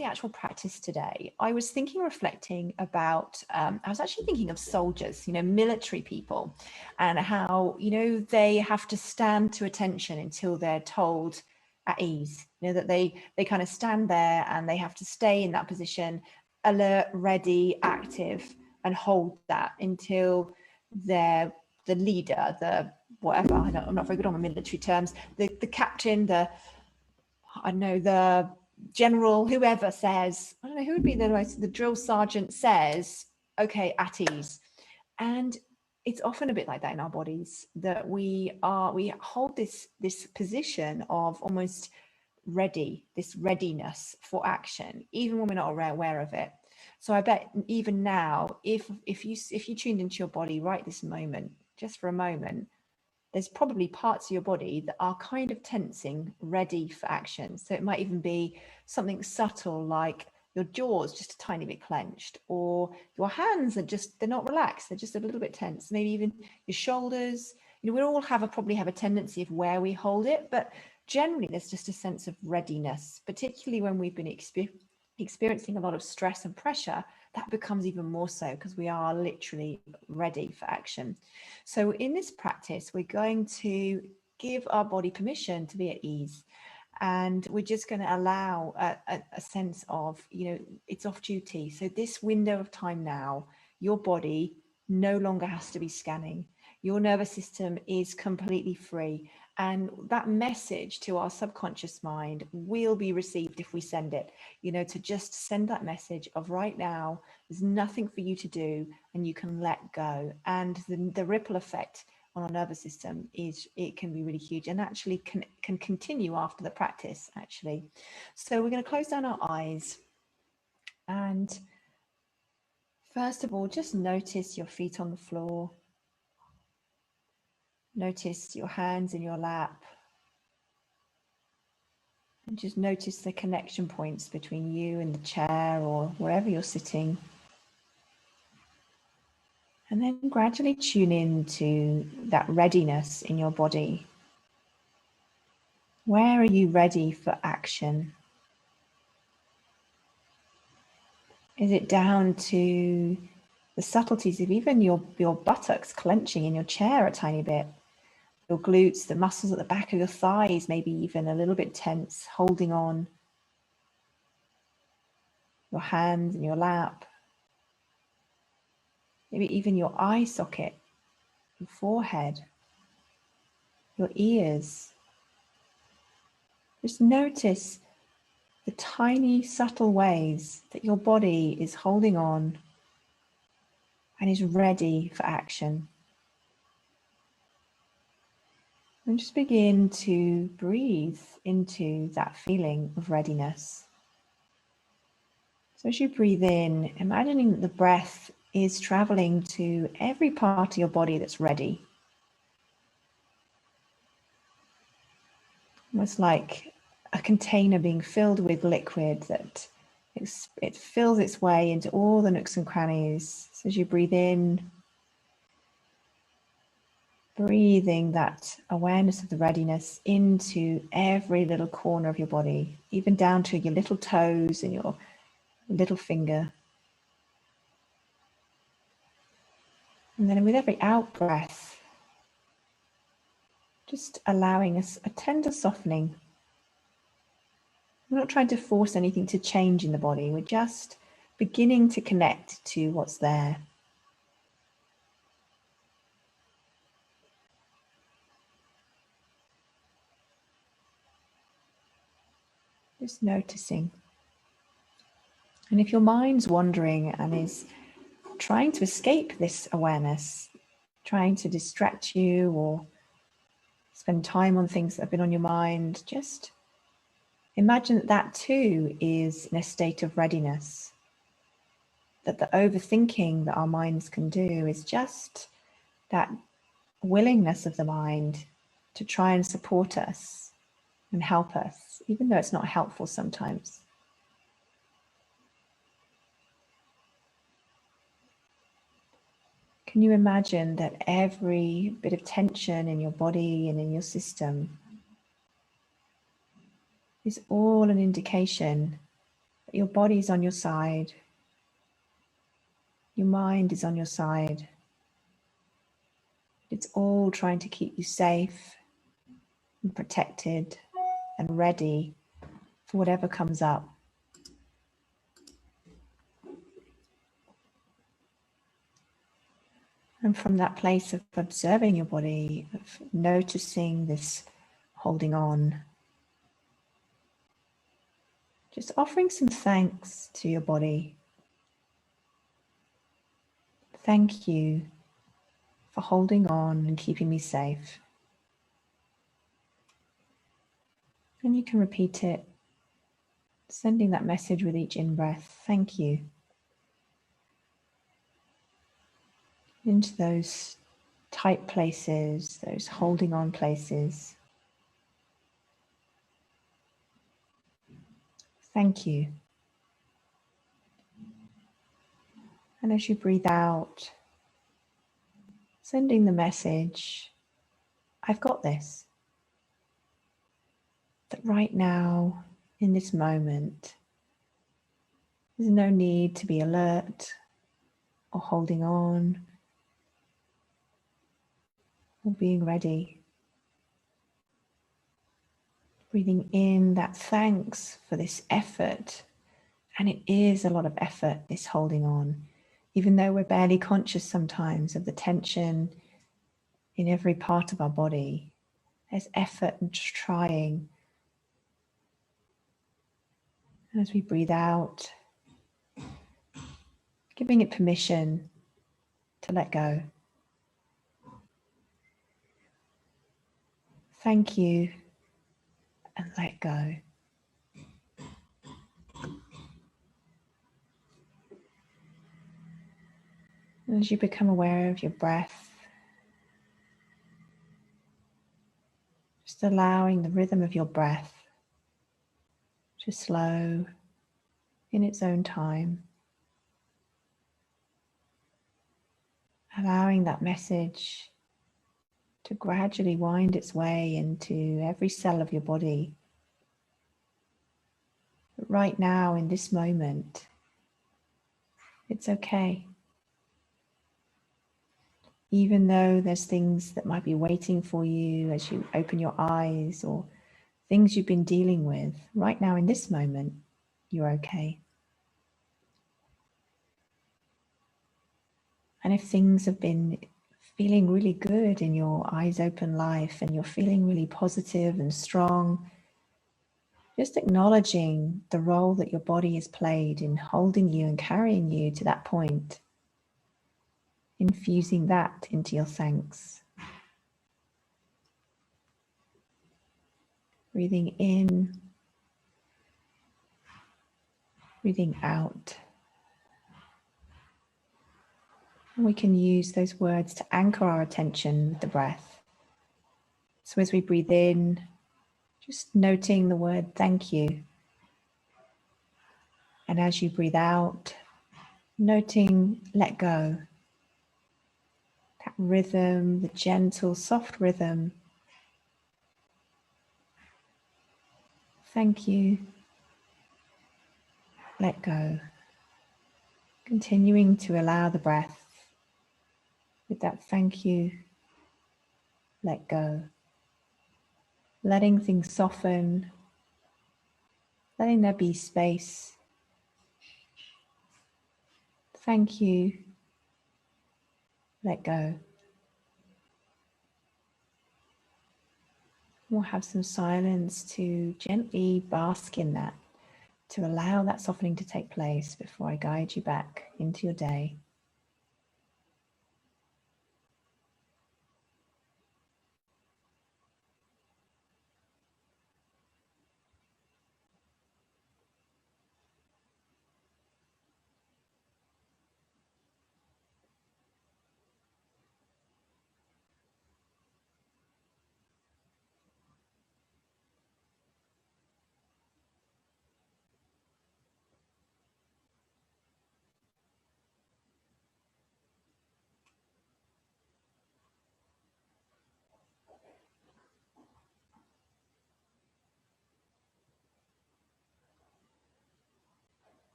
the actual practice today, I was reflecting about, I was actually thinking of soldiers, military people, and how, they have to stand to attention until they're told at ease, that they kind of stand there and they have to stay in that position, alert, ready, active, and hold that until they're the leader, the whatever, I'm not very good on the military terms, the captain, the general, whoever says, I don't know who would be the drill sergeant says, okay, at ease. And it's often a bit like that in our bodies, that we hold this position of almost ready, this readiness for action, even when we're not aware of it. So I bet even now, if you tuned into your body right this moment, just for a moment, there's probably parts of your body that are kind of tensing, ready for action. So it might even be something subtle like your jaw's just a tiny bit clenched, or your hands are they're not relaxed, they're just a little bit tense. Maybe even your shoulders. We all probably have a tendency of where we hold it, but generally there's just a sense of readiness, particularly when we've been experiencing a lot of stress and pressure. That becomes even more so because we are literally ready for action. So in this practice, we're going to give our body permission to be at ease. And we're just going to allow a sense of, it's off duty. So this window of time now, your body no longer has to be scanning. Your nervous system is completely free. And that message to our subconscious mind will be received if we send it, to just send that message of right now, there's nothing for you to do and you can let go. And the ripple effect on our nervous system it can be really huge, and actually can continue after the practice, actually. So we're going to close down our eyes. And first of all, just notice your feet on the floor. Notice your hands in your lap. And just notice the connection points between you and the chair or wherever you're sitting. And then gradually tune in to that readiness in your body. Where are you ready for action? Is it down to the subtleties of even your buttocks clenching in your chair a tiny bit? Your glutes, the muscles at the back of your thighs, maybe even a little bit tense, holding on. Your hands in your lap. Maybe even your eye socket, your forehead, your ears. Just notice the tiny, subtle ways that your body is holding on and is ready for action. And just begin to breathe into that feeling of readiness. So as you breathe in, imagining that the breath is traveling to every part of your body that's ready. Almost like a container being filled with liquid that it fills its way into all the nooks and crannies. So as you breathe in, breathing that awareness of the readiness into every little corner of your body, even down to your little toes and your little finger. And then with every out breath, just allowing us a tender softening. We're not trying to force anything to change in the body. We're just beginning to connect to what's there. Just noticing. And if your mind's wandering and is trying to escape this awareness, trying to distract you or spend time on things that have been on your mind, just imagine that that too is in a state of readiness. That the overthinking that our minds can do is just that willingness of the mind to try and support us and help us, even though it's not helpful sometimes. Can you imagine that every bit of tension in your body and in your system is all an indication Your body's on your side. Your mind is on your side. It's all trying to keep you safe and protected and ready for whatever comes up. And from that place of observing your body, of noticing this holding on, just offering some thanks to your body. Thank you for holding on and keeping me safe. And you can repeat it, sending that message with each in-breath. Thank you. Into those tight places, those holding on places. Thank you. And as you breathe out, sending the message, I've got this. That right now, in this moment, there's no need to be alert or holding on or being ready. Breathing in that thanks for this effort. And it is a lot of effort, this holding on, even though we're barely conscious sometimes of the tension in every part of our body. There's effort and trying. And as we breathe out, giving it permission to let go. Thank you, and let go. And as you become aware of your breath, just allowing the rhythm of your breath to slow in its own time. Allowing that message to gradually wind its way into every cell of your body. But right now, in this moment, it's okay. Even though there's things that might be waiting for you as you open your eyes or things you've been dealing with, right now in this moment, you're okay. And if things have been feeling really good in your eyes open life and you're feeling really positive and strong, just acknowledging the role that your body has played in holding you and carrying you to that point, infusing that into your thanks. Breathing in, breathing out. And we can use those words to anchor our attention with the breath. So as we breathe in, just noting the word thank you. And as you breathe out, noting let go. That rhythm, the gentle, soft rhythm. Thank you. Let go. Continuing to allow the breath with that thank you, let go. Letting things soften, letting there be space. Thank you, let go. We'll have some silence to gently bask in that, to allow that softening to take place before I guide you back into your day.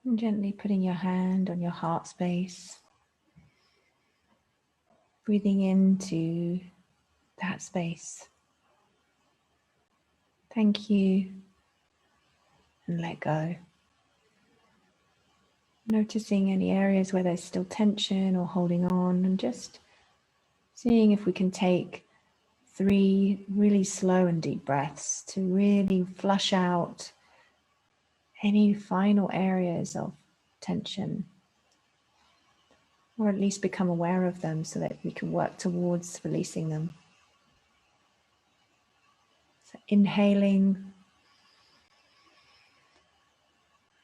And gently putting your hand on your heart space, breathing into that space. Thank you, and let go. Noticing any areas where there's still tension or holding on, and just seeing if we can take 3 really slow and deep breaths to really flush out any final areas of tension, or at least become aware of them so that we can work towards releasing them. So inhaling,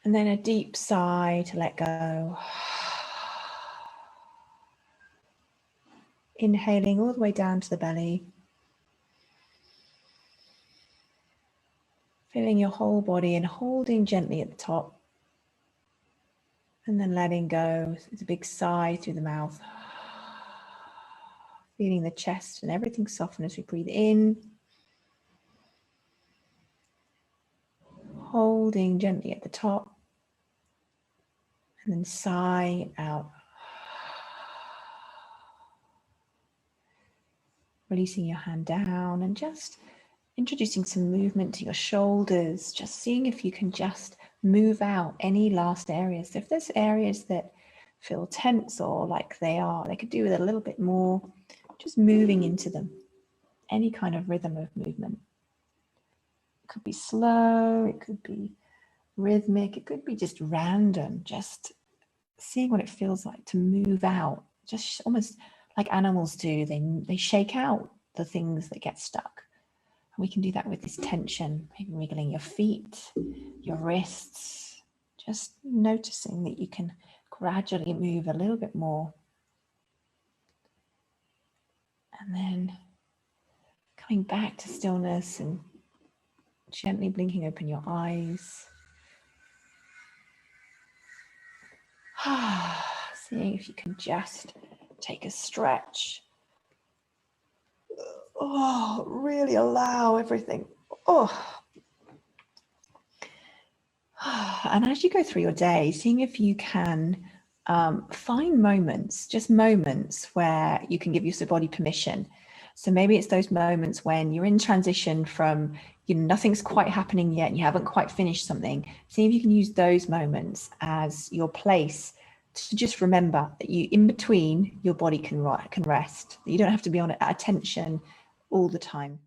and then a deep sigh to let go. Inhaling all the way down to the belly. Feeling your whole body and holding gently at the top. And then letting go. It's a big sigh through the mouth. Feeling the chest and everything soften as we breathe in. Holding gently at the top. And then sigh out. Releasing your hand down and just introducing some movement to your shoulders. Just seeing if you can just move out any last areas. If there's areas that feel tense or like they could do with a little bit more, just moving into them. Any kind of rhythm of movement. It could be slow, it could be rhythmic, it could be just random, just seeing what it feels like to move out, just almost like animals do. They shake out the things that get stuck. And we can do that with this tension, maybe wiggling your feet, your wrists, just noticing that you can gradually move a little bit more. And then coming back to stillness and gently blinking open your eyes. Seeing if you can just take a stretch. Oh, really allow everything. And as you go through your day, seeing if you can find moments, just moments where you can give your body permission. So maybe it's those moments when you're in transition from, nothing's quite happening yet and you haven't quite finished something. See if you can use those moments as your place to just remember that in between, your body can rest. You don't have to be on attention all the time.